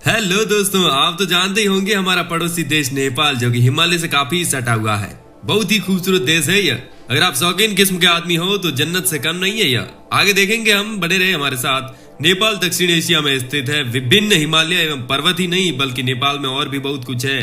Hello दोस्तों, आप तो जानते ही होंगे हमारा पड़ोसी देश नेपाल जो कि हिमालय से काफी सटा हुआ है। बहुत ही खूबसूरत देश है यह। अगर आप शौकीन किस्म के आदमी हो तो जन्नत से कम नहीं है यह। आगे देखेंगे हम, बने रहे हमारे साथ। नेपाल दक्षिण एशिया में स्थित है। विभिन्न हिमालय एवं पर्वत ही नहीं बल्कि नेपाल में और भी बहुत कुछ है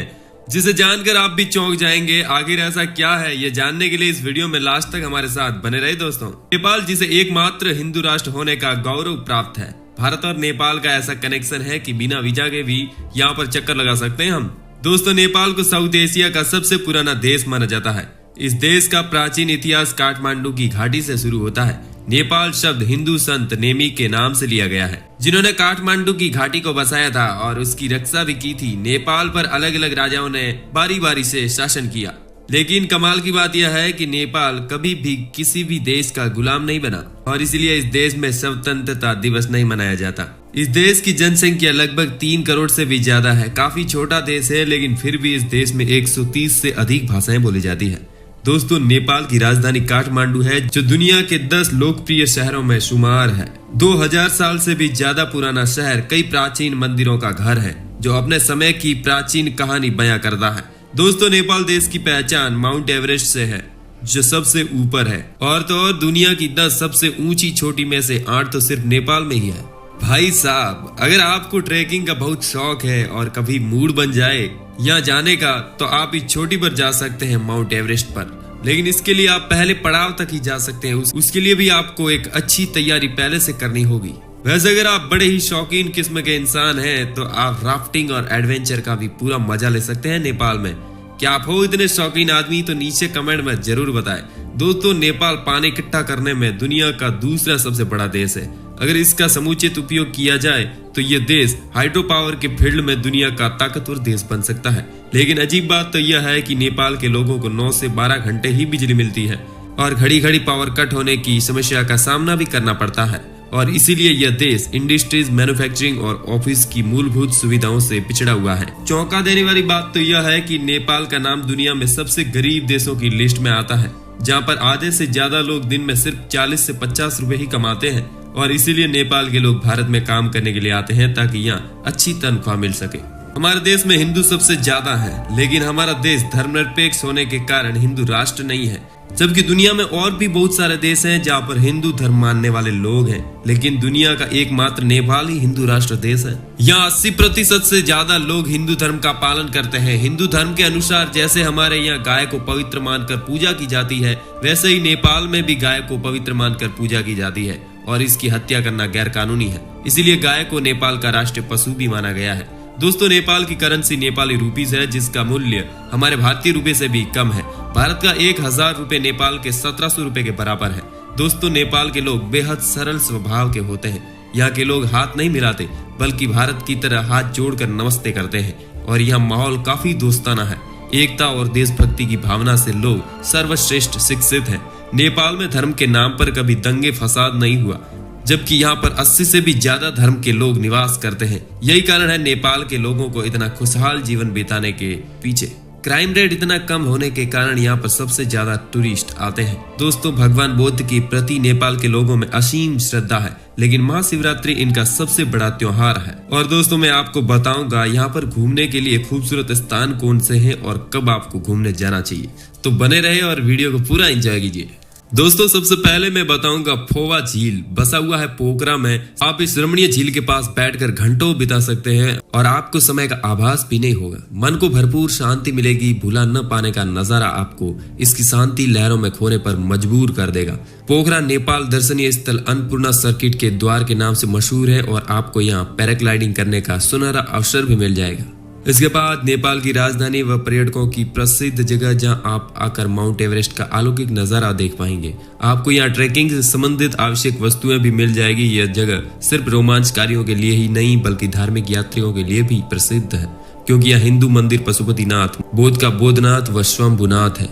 जिसे जानकर आप भी चौंक जाएंगे। आखिर ऐसा क्या है ये जानने के लिए इस वीडियो में लास्ट तक हमारे साथ बने रहे दोस्तों। नेपाल जिसे एकमात्र हिंदू राष्ट्र होने का गौरव प्राप्त है। भारत और नेपाल का ऐसा कनेक्शन है कि बिना वीजा के भी यहाँ पर चक्कर लगा सकते हैं हम। दोस्तों, नेपाल को साउथ एशिया का सबसे पुराना देश माना जाता है। इस देश का प्राचीन इतिहास काठमांडू की घाटी से शुरू होता है। नेपाल शब्द हिंदू संत नेमी के नाम से लिया गया है जिन्होंने काठमांडू की घाटी को बसाया था और उसकी रक्षा भी की थी। नेपाल पर अलग अलग राजाओं ने बारी बारी से शासन किया, लेकिन कमाल की बात यह है कि नेपाल कभी भी किसी भी देश का गुलाम नहीं बना और इसलिए इस देश में स्वतंत्रता दिवस नहीं मनाया जाता। इस देश की जनसंख्या लगभग 3 करोड़ से भी ज्यादा है। काफी छोटा देश है, लेकिन फिर भी इस देश में 130 से अधिक भाषाएं बोली जाती है। दोस्तों, नेपाल की राजधानी काठमांडू है जो दुनिया के 10 लोकप्रिय शहरों में शुमार है। 2000 साल से भी ज्यादा पुराना शहर कई प्राचीन मंदिरों का घर है जो अपने समय की प्राचीन कहानी बयां करता है। दोस्तों, नेपाल देश की पहचान माउंट एवरेस्ट से है जो सबसे ऊपर है, और तो और दुनिया की 10 सबसे ऊंची चोटी में से 8 तो सिर्फ नेपाल में ही है। भाई साहब, अगर आपको ट्रैकिंग का बहुत शौक है और कभी मूड बन जाए यहाँ जाने का तो आप इस चोटी पर जा सकते हैं, माउंट एवरेस्ट पर। लेकिन इसके लिए आप पहले पड़ाव तक ही जा सकते हैं। उसके लिए भी आपको एक अच्छी तैयारी पहले से करनी होगी। वैसे अगर आप बड़े ही शौकीन किस्म के इंसान हैं तो आप राफ्टिंग और एडवेंचर का भी पूरा मजा ले सकते हैं नेपाल में। क्या आप हो इतने शौकीन आदमी तो नीचे कमेंट में जरूर बताएं। दोस्तों, नेपाल पानी इकट्ठा करने में दुनिया का दूसरा सबसे बड़ा देश है। अगर इसका समुचित उपयोग किया जाए तो ये देश हाइड्रो पावर के फील्ड में दुनिया का ताकतवर देश बन सकता है। लेकिन अजीब बात तो यह है कि नेपाल के लोगों को 9 से 12 घंटे ही बिजली मिलती है और घड़ी घड़ी पावर कट होने की समस्या का सामना भी करना पड़ता है। और इसीलिए यह देश इंडस्ट्रीज, मैन्युफैक्चरिंग और ऑफिस की मूलभूत सुविधाओं से पिछड़ा हुआ है। चौंका देने वाली बात तो यह है कि नेपाल का नाम दुनिया में सबसे गरीब देशों की लिस्ट में आता है, जहां पर आधे से ज्यादा लोग दिन में सिर्फ 40 से 50 रुपए ही कमाते हैं। और इसीलिए नेपाल के लोग भारत में काम करने के लिए आते हैं ताकि यहाँ अच्छी तनख्वाह मिल सके। हमारे देश में हिंदू सबसे ज्यादा है, लेकिन हमारा देश धर्मनिरपेक्ष होने के कारण हिंदू राष्ट्र नहीं है, जबकि दुनिया में और भी बहुत सारे देश हैं जहाँ पर हिंदू धर्म मानने वाले लोग हैं। लेकिन दुनिया का एकमात्र नेपाल ही हिंदू राष्ट्र देश है। यहाँ 80% से ज्यादा लोग हिंदू धर्म का पालन करते हैं। हिंदू धर्म के अनुसार जैसे हमारे यहाँ गाय को पवित्र मानकर पूजा की जाती है, वैसे ही नेपाल में भी गाय को पवित्र मानकर पूजा की जाती है और इसकी हत्या करना गैर कानूनी है। इसीलिए गाय को नेपाल का राष्ट्रीय पशु भी माना गया है। दोस्तों, नेपाल की करेंसी नेपाली रूपीज है जिसका मूल्य हमारे भारतीय रुपए से भी कम है। भारत का 1000 रुपए नेपाल के 1700 रुपए के बराबर है। दोस्तों, नेपाल के लोग बेहद सरल स्वभाव के होते हैं। यहाँ के लोग हाथ नहीं मिलाते बल्कि भारत की तरह हाथ जोड़कर नमस्ते करते हैं और यहाँ माहौल काफी दोस्ताना है। एकता और देशभक्ति की भावना से लोग सर्वश्रेष्ठ शिक्षित हैं। नेपाल में धर्म के नाम पर कभी दंगे फसाद नहीं हुआ, जबकि यहाँ पर 80 से भी ज्यादा धर्म के लोग निवास करते हैं। यही कारण है नेपाल के लोगों को इतना खुशहाल जीवन बिताने के पीछे। क्राइम रेट इतना कम होने के कारण यहाँ पर सबसे ज्यादा टूरिस्ट आते हैं। दोस्तों, भगवान बुद्ध के प्रति नेपाल के लोगों में असीम श्रद्धा है, लेकिन महाशिवरात्रि इनका सबसे बड़ा त्योहार है। और दोस्तों, मैं आपको बताऊंगा यहाँ पर घूमने के लिए खूबसूरत स्थान कौन से हैं और कब आपको घूमने जाना चाहिए। तो बने रहे और वीडियो को पूरा एंजॉय कीजिए। दोस्तों, सबसे पहले मैं बताऊंगा फोवा झील बसा हुआ है पोखरा में। आप इस रमणीय झील के पास बैठकर घंटों बिता सकते हैं और आपको समय का आभास भी नहीं होगा। मन को भरपूर शांति मिलेगी। भूला न पाने का नजारा आपको इसकी शांति लहरों में खोने पर मजबूर कर देगा। पोखरा नेपाल दर्शनीय स्थल अन्नपूर्णा सर्किट के द्वार के नाम से मशहूर है और आपको यहाँ पैराग्लाइडिंग करने का सुनहरा अवसर भी मिल जाएगा। इसके बाद नेपाल की राजधानी व पर्यटकों की प्रसिद्ध जगह जहां आप आकर माउंट एवरेस्ट का अलौकिक नजारा देख पाएंगे। आपको यहाँ ट्रैकिंग से संबंधित आवश्यक वस्तुएं भी मिल जाएगी। यह जगह सिर्फ रोमांचकारियों के लिए ही नहीं बल्कि धार्मिक यात्रियों के लिए भी प्रसिद्ध है, क्योंकि यहाँ हिंदू मंदिर पशुपतिनाथ, बौद्ध का बौद्धनाथ व स्वयंभूनाथ है।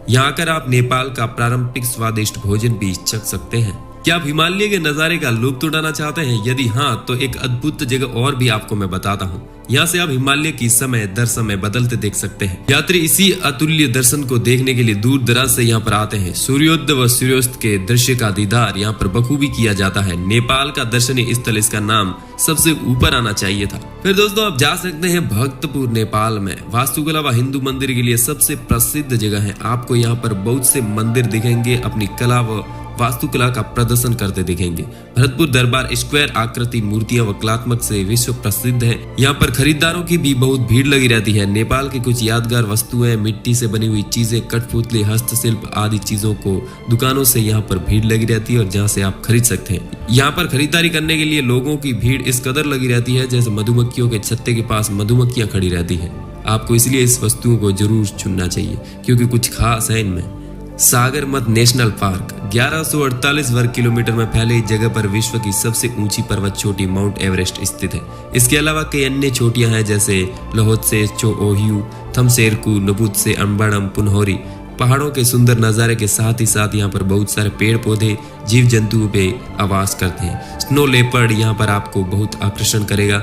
यहाँ आकर आप नेपाल का पारंपरिक स्वादिष्ट भोजन भी चख सकते हैं। क्या आप हिमालय के नजारे का लुत्फ उठाना चाहते हैं? यदि हाँ, तो एक अद्भुत जगह और भी आपको मैं बताता हूँ। यहाँ से आप हिमालय की समय दर समय बदलते देख सकते हैं। यात्री इसी अतुल्य दर्शन को देखने के लिए दूर दराज से यहाँ पर आते हैं। सूर्योदय व सूर्यास्त के दृश्य का दीदार यहाँ पर बखूबी किया जाता है। नेपाल का दर्शनीय स्थल, इसका नाम सबसे ऊपर आना चाहिए था। फिर दोस्तों आप जा सकते हैं भक्तपुर नेपाल में। वास्तुकला व हिंदू मंदिर के लिए सबसे प्रसिद्ध जगह है। आपको यहाँ पर बहुत से मंदिर दिखेंगे, अपनी कला व वास्तुकला का प्रदर्शन करते दिखेंगे। भरतपुर दरबार स्क्वायर आकृति मूर्तियां व कलात्मक से विश्व प्रसिद्ध है। यहाँ पर खरीदारों की भी बहुत भीड़ लगी रहती है। नेपाल की कुछ यादगार वस्तुएं, मिट्टी से बनी हुई चीजें, कठपुतली, हस्तशिल्प आदि चीजों को दुकानों से यहाँ पर भीड़ लगी रहती है और जहाँ से आप खरीद सकते हैं। यहाँ पर खरीदारी करने के लिए लोगों की भीड़ इस कदर लगी रहती है जैसे मधुमक्खियों के छत्ते के पास मधुमक्खियां खड़ी रहती है। आपको इसलिए इस वस्तुओं को जरूर चुनना चाहिए क्योंकि कुछ खास है इनमें। सागरमत नेशनल पार्क 1148 वर्ग किलोमीटर में फैले इस जगह पर विश्व की सबसे ऊंची पर्वत चोटी माउंट एवरेस्ट स्थित है। इसके अलावा कई अन्य चोटियां हैं जैसे लोहोत्से, चोओह्यू, थमसेरकू, नबुत्से, अम्बड़म, पुनहोरी। पहाड़ों के सुंदर नजारे के साथ ही साथ यहाँ पर बहुत सारे पेड़ पौधे जीव जंतुओं पे आवास करते हैं। स्नो लेपर्ड यहाँ पर आपको बहुत आकर्षण करेगा।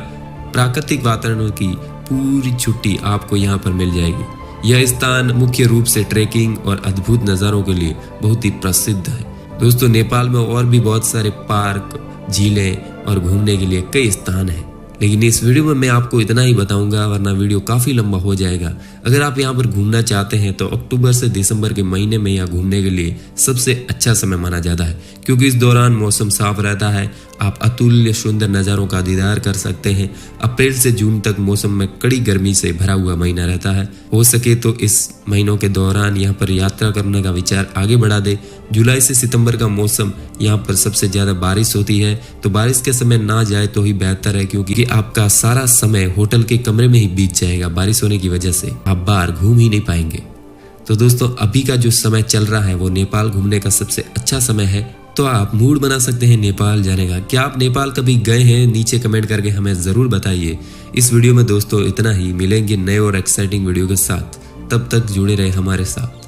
प्राकृतिक वातावरण की पूरी छुट्टी आपको यहाँ पर मिल जाएगी। यह स्थान मुख्य रूप से ट्रेकिंग और अद्भुत नज़ारों के लिए बहुत ही प्रसिद्ध है। दोस्तों नेपाल में और भी बहुत सारे पार्क, झीलें और घूमने के लिए कई स्थान हैं, लेकिन इस वीडियो में मैं आपको इतना ही बताऊंगा वरना वीडियो काफ़ी लंबा हो जाएगा। अगर आप यहाँ पर घूमना चाहते हैं तो अक्टूबर से दिसंबर के महीने में यहाँ घूमने के लिए सबसे अच्छा समय माना जाता है क्योंकि इस दौरान मौसम साफ रहता है। आप अतुल्य सुंदर नज़ारों का दीदार कर सकते हैं। अप्रैल से जून तक मौसम में कड़ी गर्मी से भरा हुआ महीना रहता है। हो सके तो इस महीनों के दौरान यहाँ पर यात्रा करने का विचार आगे बढ़ा दे। जुलाई से सितंबर का मौसम यहाँ पर सबसे ज़्यादा बारिश होती है, तो बारिश के समय ना जाए तो ही बेहतर है क्योंकि आपका सारा समय होटल के कमरे में ही बीत जाएगा। बारिश होने की वजह से आप बाहर घूम ही नहीं पाएंगे। तो दोस्तों अभी का जो समय चल रहा है वो नेपाल घूमने का सबसे अच्छा समय है, तो आप मूड बना सकते हैं नेपाल जाने का। क्या आप नेपाल कभी गए हैं? नीचे कमेंट करके हमें ज़रूर बताइए। इस वीडियो में दोस्तों इतना ही। मिलेंगे नए और एक्साइटिंग वीडियो के साथ, तब तक जुड़े रहे हमारे साथ।